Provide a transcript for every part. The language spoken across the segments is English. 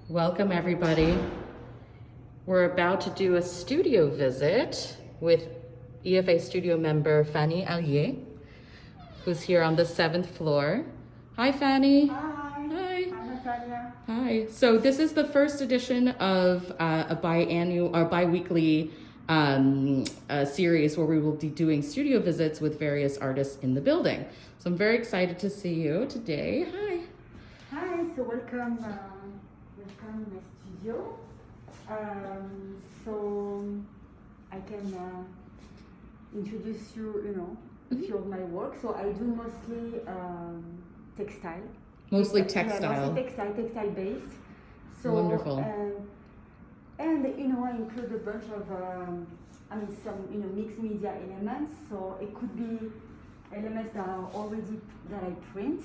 Welcome everybody. We're about to do a studio visit with EFA studio member Fanny Allié, who's here on the 7th floor. Hi Fanny. Hi. Hi. Hi Natalia. Hi. So this is the first edition of a bi-weekly series where we will be doing studio visits with various artists in the building. So I'm very excited to see you today. Hi. Hi. So welcome my studio. So I can introduce you, a few of my work. So I do mostly textile. Mostly Yeah, textile. mostly textile based. So Wonderful. And I include a bunch of some mixed media elements. So it could be elements that I print.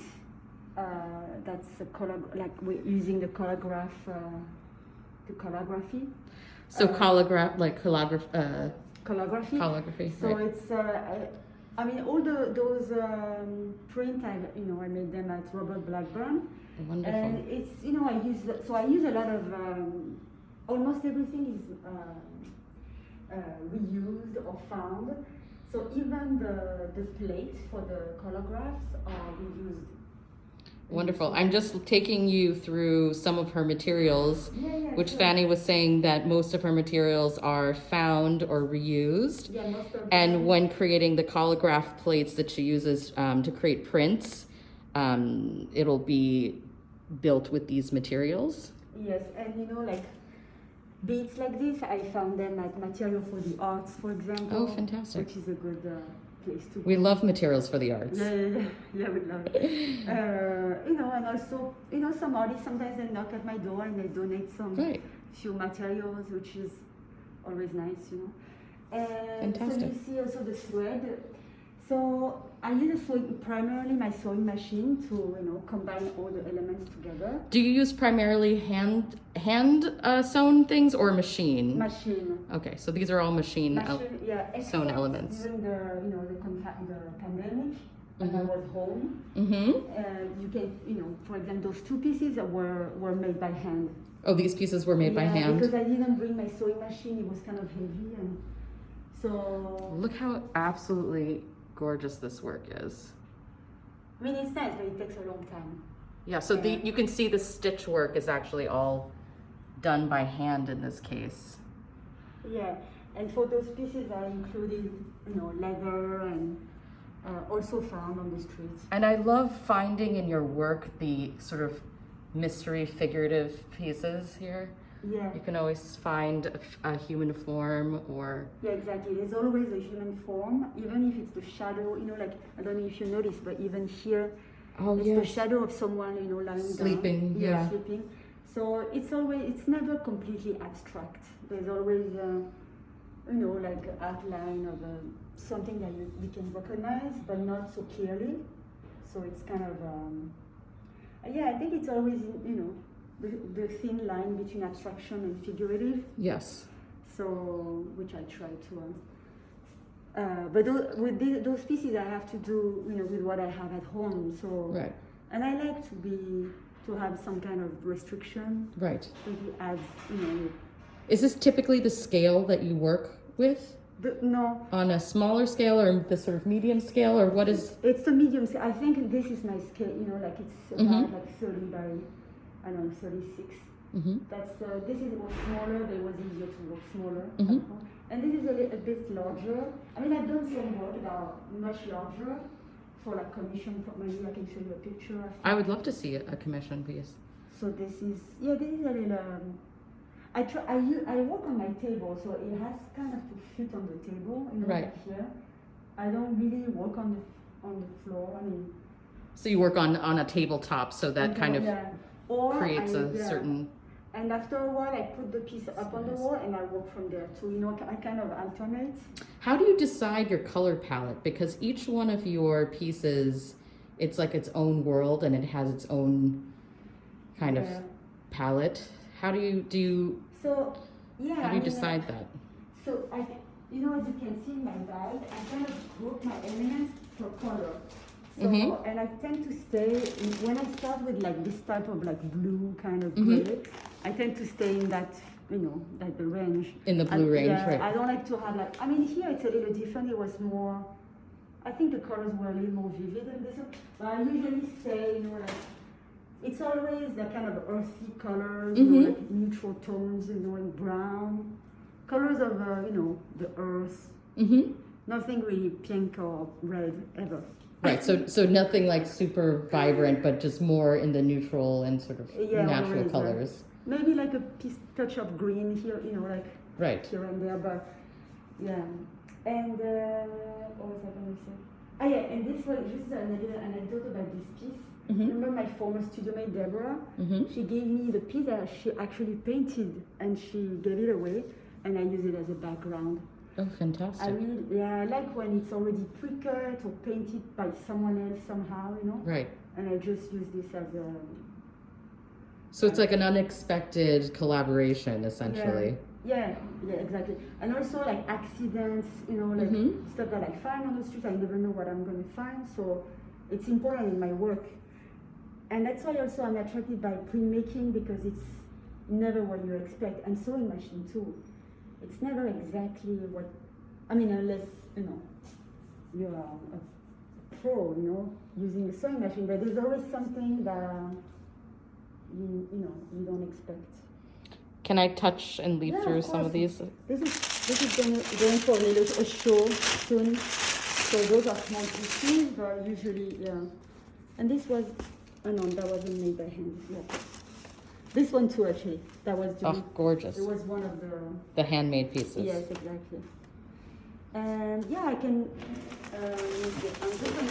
That's a color, like we're using the colorgraph, the calligraphy. So calligraphy. Calligraphy. So right. it's all those print I made them at Robert Blackburn. Wonderful. And it's I use a lot of almost everything is reused or found. So even the plates for the collagraphs are reused. Wonderful. I'm just taking you through some of her materials, which sure. Fanny was saying that most of her materials are found or reused. Yeah, most of them. And when creating the collagraph plates that she uses to create prints, it'll be built with these materials. Yes, and like beads like this, I found them at Material for the Arts, for example. Oh, fantastic. Which is a good place to We love materials for the arts. Yeah, we love it. And also, some artists, sometimes they knock at my door and they donate some few materials, which is always nice, And fantastic. So you see also the thread. So I use primarily my sewing machine to, combine all the elements together. Do you use primarily hand sewn things or machine? Machine. Okay, so these are all machine sewn elements. During the pandemic, when I was home, you can, for example, those two pieces were made by hand. Oh, these pieces were made by hand? Because I didn't bring my sewing machine, it was kind of heavy, and so... Look how absolutely gorgeous this work is. I mean, it's nice, but it takes a long time. Yeah, so you can see the stitch work is actually all done by hand in this case. Yeah, and for those pieces I included, leather and also found on the streets. And I love finding in your work the sort of mystery figurative pieces here. Yeah. You can always find a human form or... Yeah, exactly. There's always a human form, even if it's the shadow, I don't know if you noticed, but even here, it's the shadow of someone, lying sleeping, down. Yeah, sleeping. So it's never completely abstract. There's always, like an outline of something that we can recognize, but not so clearly. So it's kind of, I think it's always, the thin line between abstraction and figurative. Yes. So, which I try to, but with those pieces I have to do, with what I have at home. So, right. And I like to have some kind of restriction. Right. Maybe adds, Is this typically the scale that you work with? No. On a smaller scale or the sort of medium scale, or what is? It's the medium scale. I think this is my scale. It's about like 30 by, 36. That's this is was smaller, but it was easier to work smaller. And this is a bit larger. I mean, I've done some work that are much larger for like commission. Maybe I can show you a picture. I would love to see a commission piece. So this is a little. I work on my table, so it has kind of to fit on the table. Right. Like here. I don't really work on the floor. I mean. So you work on a tabletop, so that kind of creates a certain. And after a while, I put the piece up on the wall and I work from there too. I kind of alternate. How do you decide your color palette? Because each one of your pieces, it's like its own world and it has its own kind of palette. How do you So how do you decide that? So as you can see in my bag, I kind of group my elements per color. So, and I tend to stay, when I start with like this type of like blue kind of gray, I tend to stay in that, like the range. In the blue range, yeah, right. I don't like to have like, I mean, here it's a little different. It was more, I think the colors were a little more vivid in this one. But I usually say, like, it's always the kind of earthy colors, like neutral tones, like brown. Colors of, the earth. Nothing really pink or red ever. Right, so nothing like super vibrant, but just more in the neutral and sort of natural always, colors. Maybe like a touch of green here, like right. here and there, but yeah. And what was I going to say? Ah, yeah, and this was just a little anecdote about this piece. Remember my former studio mate, Deborah? She gave me the piece that she actually painted, and she gave it away, and I use it as a background. Oh, fantastic. I like when it's already pre-cut or painted by someone else somehow, Right. And I just use this as a... So it's like an unexpected collaboration, essentially. Yeah, exactly. And also like accidents, like stuff that I find on the street, I never know what I'm going to find. So it's important in my work. And that's why also I'm attracted by printmaking, because it's never what you expect. And sewing machine too. It's never exactly what, unless, you're a pro, using a sewing machine, but there's always something that, you don't expect. Can I touch and leaf through some of these? This is going for a show soon. So those are small pieces, but usually, yeah. And this was, no, that wasn't made by hand, yeah. This one too, actually. That was gorgeous. It was one of the handmade pieces. Yes, exactly. And yeah, I can. I'm just gonna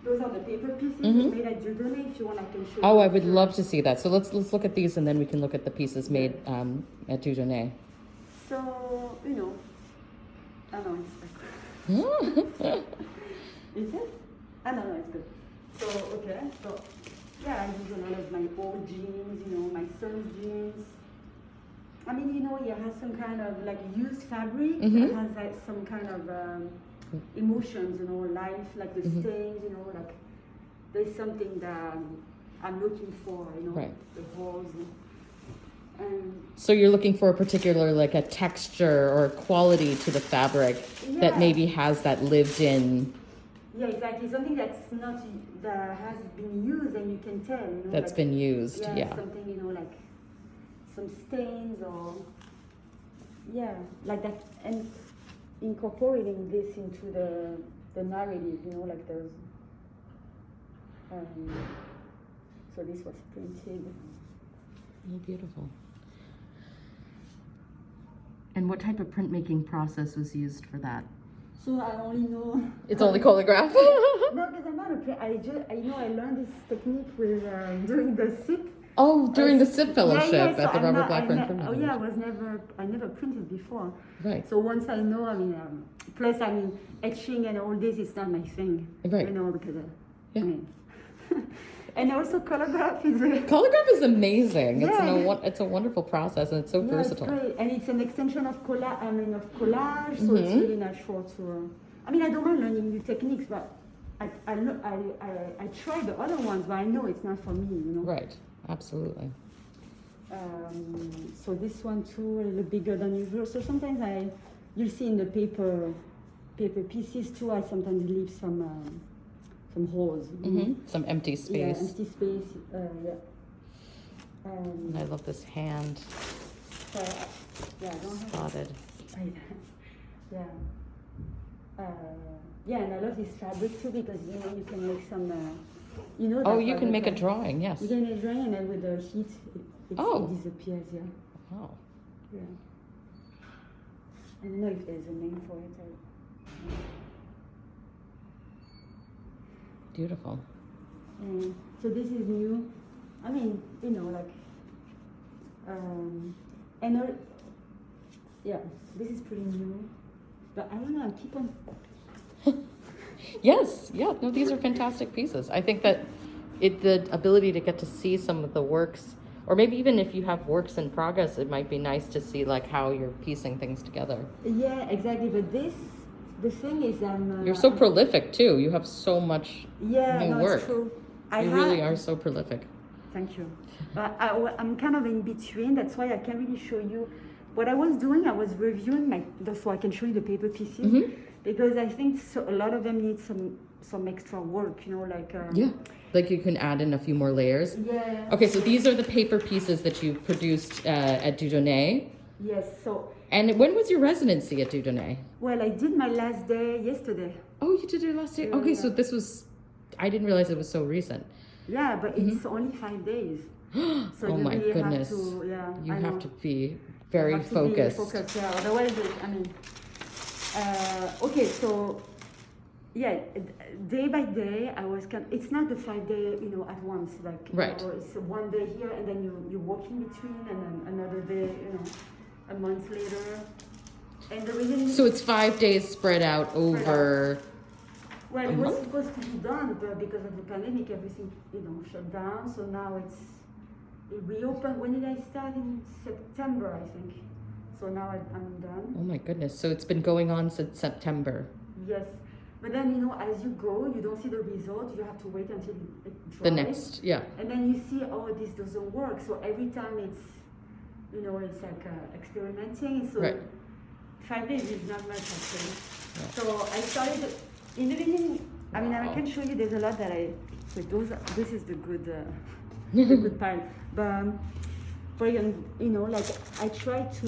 those are the paper pieces made at Dieudonné. If you want, I can show you. Oh, I would love to see that. So let's look at these, and then we can look at the pieces made at Dieudonné. So I know it's back. Is it? No, it's good. So, okay, so, yeah, I use a lot of my old jeans, my son's jeans. He has some kind of, like, used fabric that has, like, some kind of emotions, life, like the stains, like, there's something that I'm looking for, right. The holes. So you're looking for a particular, like, a texture or quality to the fabric that maybe has that lived-in... Yeah, exactly. Something that has been used, and you can tell. That's like, been used. Yeah. Something like some stains or like that, and incorporating this into the narrative. Like those. So this was printed. Oh, beautiful. And what type of printmaking process was used for that? So I only know. It's only calligraph. No, because I'm not a print. I learned this technique with during the SIP. Oh, during the SIP fellowship at the Robert Blackburn Printing. Oh yeah, I never printed before. Right. So once I know, plus etching and all this is not my thing. Right. Because and also calligraph is amazing. Yeah. It's a wonderful process, and it's so versatile. It's great. And it's an extension of collage, so it's really natural to. I don't mind learning new techniques, but I try the other ones, but I know it's not for me. Right. Absolutely. So this one too, a little bigger than usual. So sometimes you'll see in the paper pieces too. I sometimes leave some holes. Some empty space. Yeah, empty space. And I love this hand. I don't have spotted. Yeah. And I love this fabric too, because you can make some. You can make a drawing. Yes. You can make a drawing, and then with the heat, it disappears. Yeah. Oh. Yeah. I don't know if there's a name for it. Beautiful. So this is new. This is pretty new. But I don't know, I keep on... Yes, yeah, no, these are fantastic pieces. I think that the ability to get to see some of the works, or maybe even if you have works in progress, it might be nice to see like how you're piecing things together. Yeah, exactly. But the thing is, you're so prolific too. You have so much new work. It's true. You really are so prolific. Thank you. But I'm kind of in between. That's why I can't really show you what I was doing. I was reviewing so I can show you the paper pieces because I think a lot of them need some extra work. Like you can add in a few more layers. Yeah. Okay, so these are the paper pieces that you produced at Dieudonné. Yes. So. And when was your residency at Dieudonné? Well, I did my last day yesterday. Oh, you did your last day. Yeah, okay, so this was. I didn't realize it was so recent. Yeah, but it's only 5 days. So oh you my really goodness. Have to, you have to be very focused. Yeah, otherwise, okay, so day by day, I was it's not the 5 day, at once. Like, right. It's one day here, and then you walk in between, and then another day, a month later. And the reason. So it's 5 days spread out over. Well, it was supposed to be done, but because of the pandemic, everything, shut down. So now it reopened. When did I start? In September, I think. So now I'm done. Oh my goodness. So it's been going on since September. Yes. But then, as you go, you don't see the result. You have to wait until it dries. The next, yeah. And then you see, oh, this doesn't work. So every time it's like experimenting. So right. 5 days is not much, actually. Yeah. So I started... In the beginning, I can show you. There's a lot that this is the good, the good part. But for example, I try to.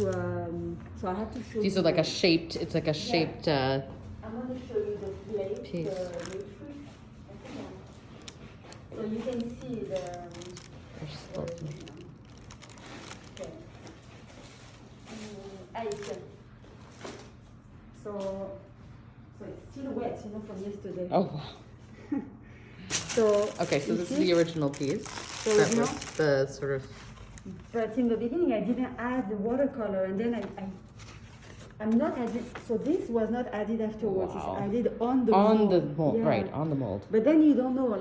So I have to show. These are like a shaped. It's like a shaped. I'm going to show you the plate, piece. the matrix. So you can see the. Okay. So it's still wet, from yesterday. Oh wow. So okay, so this is the original piece. So that was the sort of. But in the beginning, I didn't add the watercolor, and then I'm not added. So this was not added afterwards. Wow. It's added on the mold. Yeah. Right, on the mold. But then you don't know,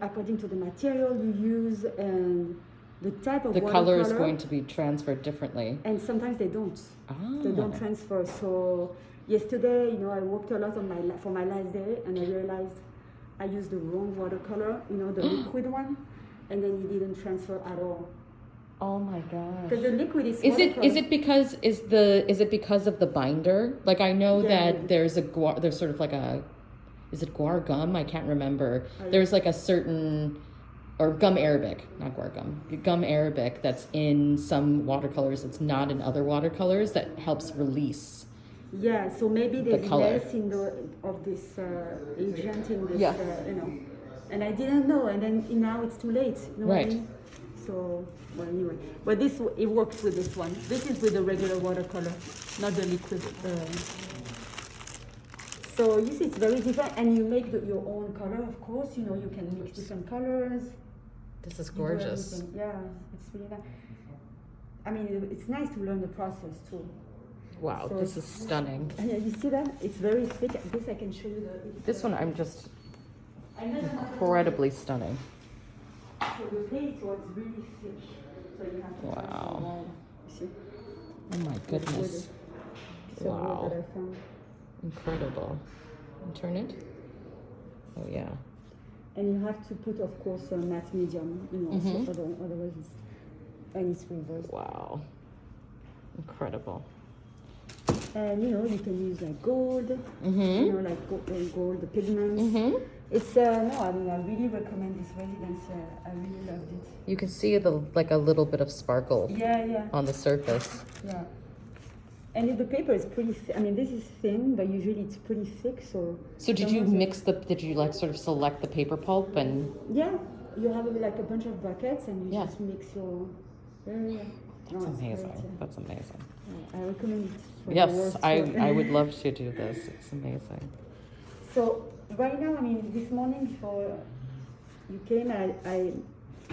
according to the material you use and the type of the watercolor. color is going to be transferred differently. And sometimes they don't. Ah. They don't transfer. So yesterday, I worked a lot for my last day, and I realized I used the wrong watercolor, the liquid one, and then it didn't transfer at all. Oh my gosh. Because the liquid is Is it because of the binder? Like I know that there's sort of like a, is it guar gum? I can't remember. There's like a certain, or gum arabic, not guar gum, gum arabic that's in some watercolors that's not in other watercolors that helps release. Yeah, so maybe there's color. less of this agent in this, and I didn't know, and then now it's too late. Right. What I mean? So, well, anyway, but it works with this one. This is with the regular watercolor, not the liquid. So you see, it's very different, and you make your own color, of course. You can mix different colors. This is gorgeous. Yeah, it's really nice. It's nice to learn the process too. Wow, this is stunning. Yeah, you see that? It's very thick. This I can show you. This one I'm just incredibly stunning. So the plate was really thick. So you have to. Wow. You see? Oh my goodness. Wow. That I found. Incredible. And turn it. Oh yeah. And you have to put, of course, a matte medium. So otherwise it's reversed. Wow. Incredible. And you can use like gold, like gold, the pigments. It's I really recommend this residence. I really loved it. You can see a little bit of sparkle. On the surface. Yeah. And the paper is pretty. This is thin, but usually it's pretty thick. So did you Did you sort of select the paper pulp and? Yeah, you have like a bunch of buckets, and you just mix your. That's amazing. That's amazing. I recommend it. Yes, I would love to do this. It's amazing. So right now, this morning before you came, I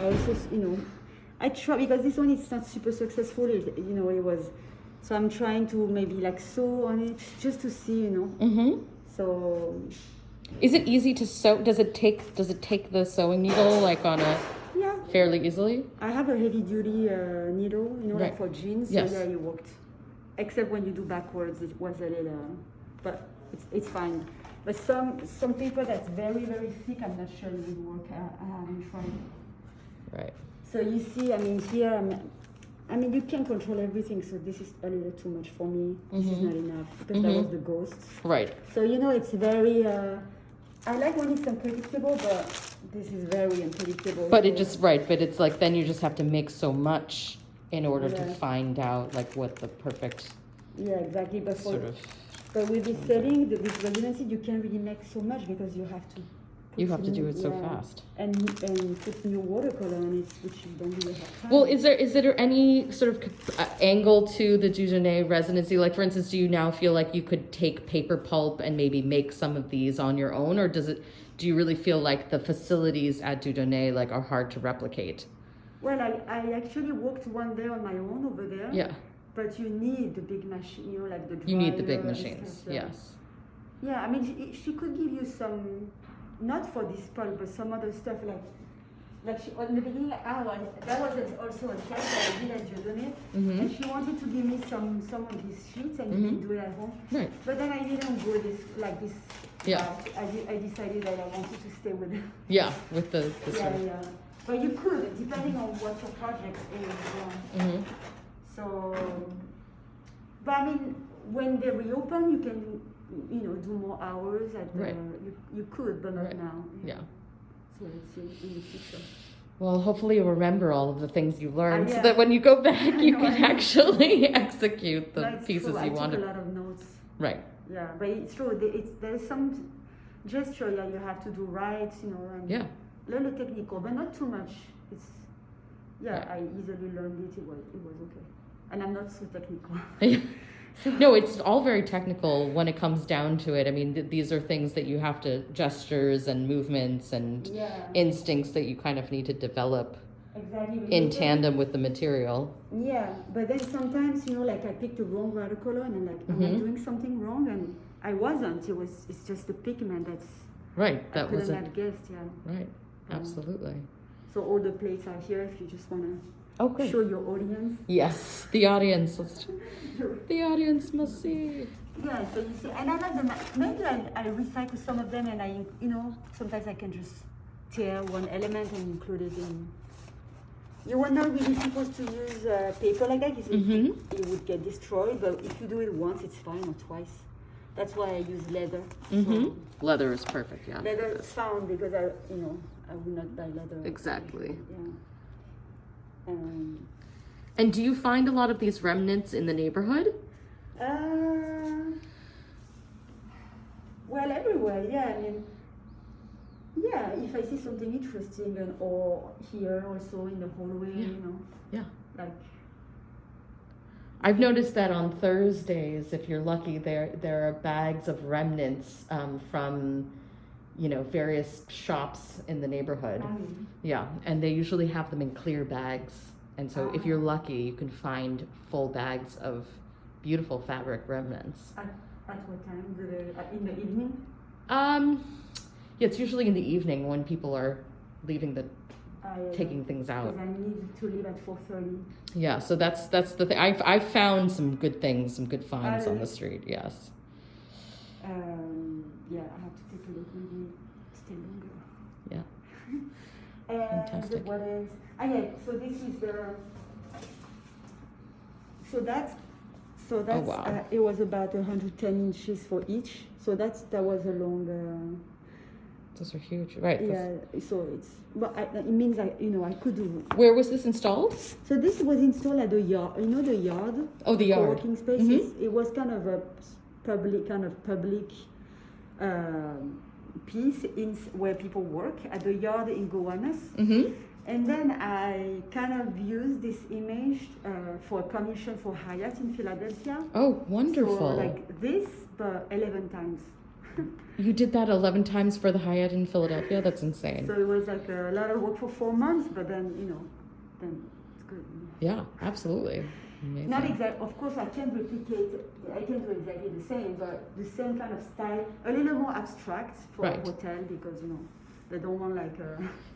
also, I try, because this one is not super successful. It was, so I'm trying to maybe sew on it just to see, So. Is it easy to sew? Does it take the sewing needle on a? Yeah. Fairly easily. I have a heavy duty needle, like for jeans. Yes. So yeah, it worked. Except when you do backwards, it was a little, but it's fine. But some paper that's very, very thick, I'm not sure it would work. I haven't tried. Right. So you see, I mean, here, I mean, you can control everything, so this is a little too much for me. This is not enough, because that was the ghost. Right. So, you know, it's very, I like when it's unpredictable, but this is very unpredictable. But so it just, right, but it's like, then you just have to make so much in order to Yeah. find out, like, what the perfect Yeah, exactly. But sort of, but with this setting, this residency, you can't really make so much because you have to. you have to do new- it so yeah, fast. And put new watercolor on it, which you don't really have time. Well, is there any sort of angle to the Dieudonné residency? Like, for instance, do you now feel like you could take paper pulp and maybe make some of these on your own, or do you really feel like the facilities at Dieudonné like are hard to replicate? Well, I actually worked one day on my own over there. Yeah, But you need the big machine, you know, like the dryer. you need the big and machines. stuff, yeah. Yes. Yeah, I mean, she could give you some, not for this pulp, but some other stuff like she, in the beginning, that was also a test that I did at Dieudonné, and she wanted to give me some of these sheets, and you can do it at home. Right. But then I didn't go this. Yeah. I decided that I wanted to stay with. Yeah, with the sort Yeah, of. yeah. But you could, depending on what your project is. So, but I mean, when they reopen, you can, you know, do more hours at the, Right. you could, but not Right. now. Yeah. So let's see in the future. Well, hopefully you'll remember all of the things you learned, so yeah. that when you go back, you know, can I know. actually execute the No, it's pieces true. you I wanted. took a lot of notes. Right. Yeah, but it's true. There's some gesture you have to do right, you know, and Yeah. a little technical, but not too much. It's Right. I easily learned it. It was okay, and I'm not so technical. No, it's all very technical when it comes down to it. I mean, these are things that you have to, gestures and movements and Yeah. instincts that you kind of need to develop Exactly. in because tandem with the material. Yeah, but then sometimes, you know, like I picked the wrong watercolor and I'm like, am I doing something wrong? And I wasn't. It's just the pigment that's. Right, I that couldn't was it. have guessed. Yeah. Right, absolutely. So all the plates are here if you just wanna Oh, great. show your audience. Yes, the audience. The audience must see. Yeah, so you see, and I like them. Maybe I recycle some of them, and you know, sometimes I can just tear one element and include it in. You were not really supposed to use paper like that, because it would get destroyed. But if you do it once, it's fine, or twice. That's why I use leather. So Leather is perfect, yeah. leather is found because I would not buy leather. Exactly. Yeah. And do you find a lot of these remnants in the neighborhood? Well, everywhere, yeah. I mean, yeah, if I see something interesting, or here also in the hallway, you know, Yeah. like. I've noticed that on Thursdays, if you're lucky, there are bags of remnants from, you know, various shops in the neighborhood. Yeah, and they usually have them in clear bags. And so if you're lucky, you can find full bags of beautiful fabric remnants. At what time? In the evening? Yeah, it's usually in the evening when people are leaving taking things out. Because I need to leave at 4:30. Yeah, so that's the thing. I've found some good things, some good finds on the street. Yes. Yeah, I have to take a look. Maybe stay longer. Yeah. Fantastic. What else? Yeah. So this is the. So that's. Oh, wow. It was about 110 inches for each. So that was a long. Those are huge, right? Yeah. So it means I could do. Where was this installed? So this was installed at the yard. You know the yard. Oh, the yard. Working spaces. It was kind of a public piece where people work at the yard in Gowanus. And then I kind of used this image for a commission for Hyatt in Philadelphia. Oh, wonderful. So like this, but 11 times. You did that 11 times for the Hyatt in Philadelphia? That's insane. So it was like a lot of work for 4 months, but then, then it's good. Yeah, absolutely. Amazing. Not exact. Of course, I can't replicate. I can't do exactly the same, but the same kind of style, a little more abstract for a hotel, because they don't want like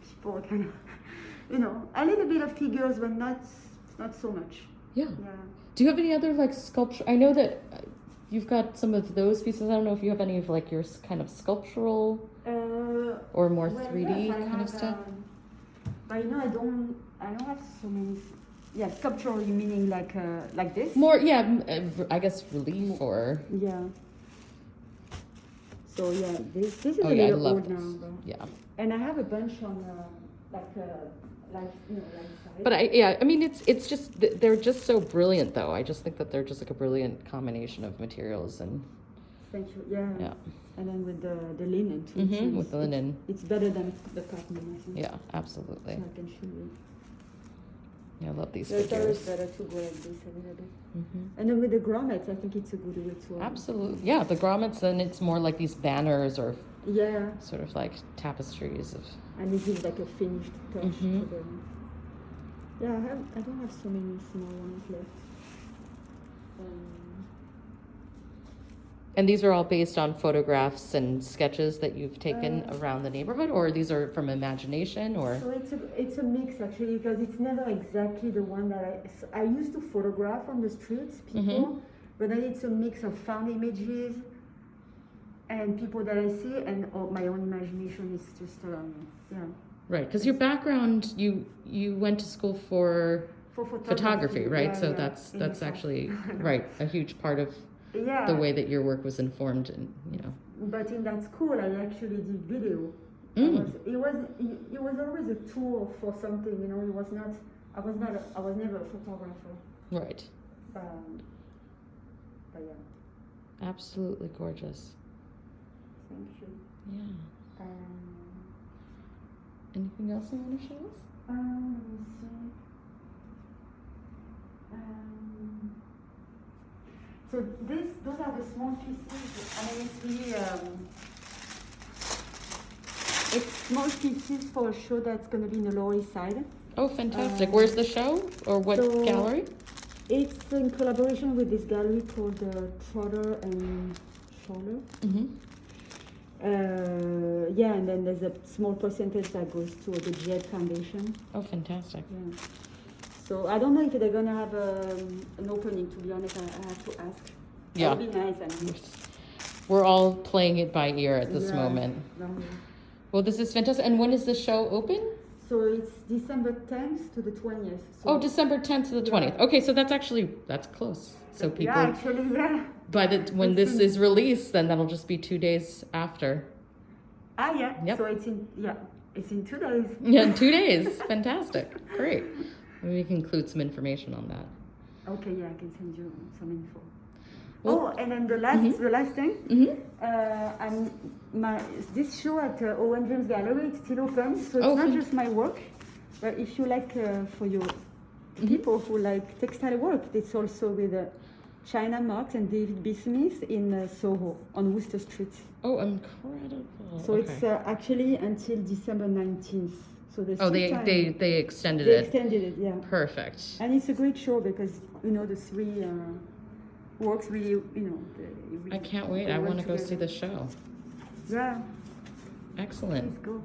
people kind of, a little bit of figures, but not so much. Yeah. Do you have any other like sculpture? I know that you've got some of those pieces. I don't know if you have any of like your kind of sculptural or more 3D yes, kind of stuff. But you know, I don't have so many. Yeah, sculptural, meaning like this. More, yeah, I guess relief or. Yeah. So yeah, this is a I little love old this. now. But, Yeah. and I have a bunch on like you know, like side. But I mean, it's just they're just so brilliant though. I just think that they're just like a brilliant combination of materials and. Thank you. Yeah. Yeah. And then with the linen too. Mm-hmm, with the linen. It's better than the cotton, I think. Yeah, absolutely. So I can show you. Yeah, I love these It's always figures. better to go like this a little bit. Mm-hmm. And then with the grommets, I think it's a good way to. Absolutely. Yeah, the grommets, then it's more like these banners or Yeah. sort of like tapestries of. And it gives like a finished touch Mhm. to the. Yeah, I don't have so many small ones left. And these are all based on photographs and sketches that you've taken around the neighborhood, or these are from imagination, or? So it's a mix actually, because it's never exactly the one that I used to photograph on the streets people, but then it's a mix of found images and people that I see, and my own imagination is just yeah. Right, because your background, you went to school for photography, right? Yeah, so yeah. that's actually right, a huge part of the way that your work was informed, and you know. But in that school, I actually did video. It was always a tool for something, you know. It was not. I was never a photographer. Right. But yeah. Absolutely gorgeous. Thank you. Yeah. Anything else you want to show us? Let me see. So those are the small pieces. I mean, it's really it's small pieces for a show that's going to be in the Lower East Side. Oh, fantastic! Where's the show, or what gallery? It's in collaboration with this gallery called Trotter and Scholler. Yeah, and then there's a small percentage that goes to the JED Foundation. Oh, fantastic! Yeah. So I don't know if they're gonna have an opening. To be honest, I have to ask. Yeah. That would be nice. I mean. We're all playing it by ear at this moment. Well, this is fantastic. And when is the show open? So it's December 10th to the 20th. So December 10th to the 20th. Okay, so that's close. So people. Yeah, actually, yeah. By when this is released, then that'll just be 2 days after. Yeah. Yep. So it's in 2 days. Yeah, in 2 days. Fantastic. Great. Maybe we can include some information on that. Okay, yeah, I can send you some info. Well, and then the last thing, this show at Owen James Gallery, it's still open, so it's not just my work, but if you like, for your people who like textile work, it's also with China Marks and David B. Smith in Soho on Worcester Street. Oh, incredible! So it's actually until December 19th. So they extended They it. extended it, yeah. Perfect. And it's a great show because you know the three works really, you know. I can't wait. I want to go see the show. Yeah. Excellent. Please go.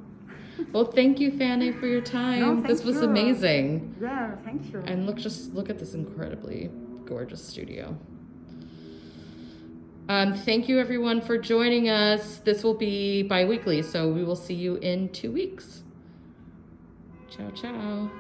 Well, thank you, Fanny, for your time. No, thank this was you. amazing. Yeah, thank you. And look at this incredibly gorgeous studio. Thank you, everyone, for joining us. This will be bi-weekly, so we will see you in 2 weeks. Ciao, ciao.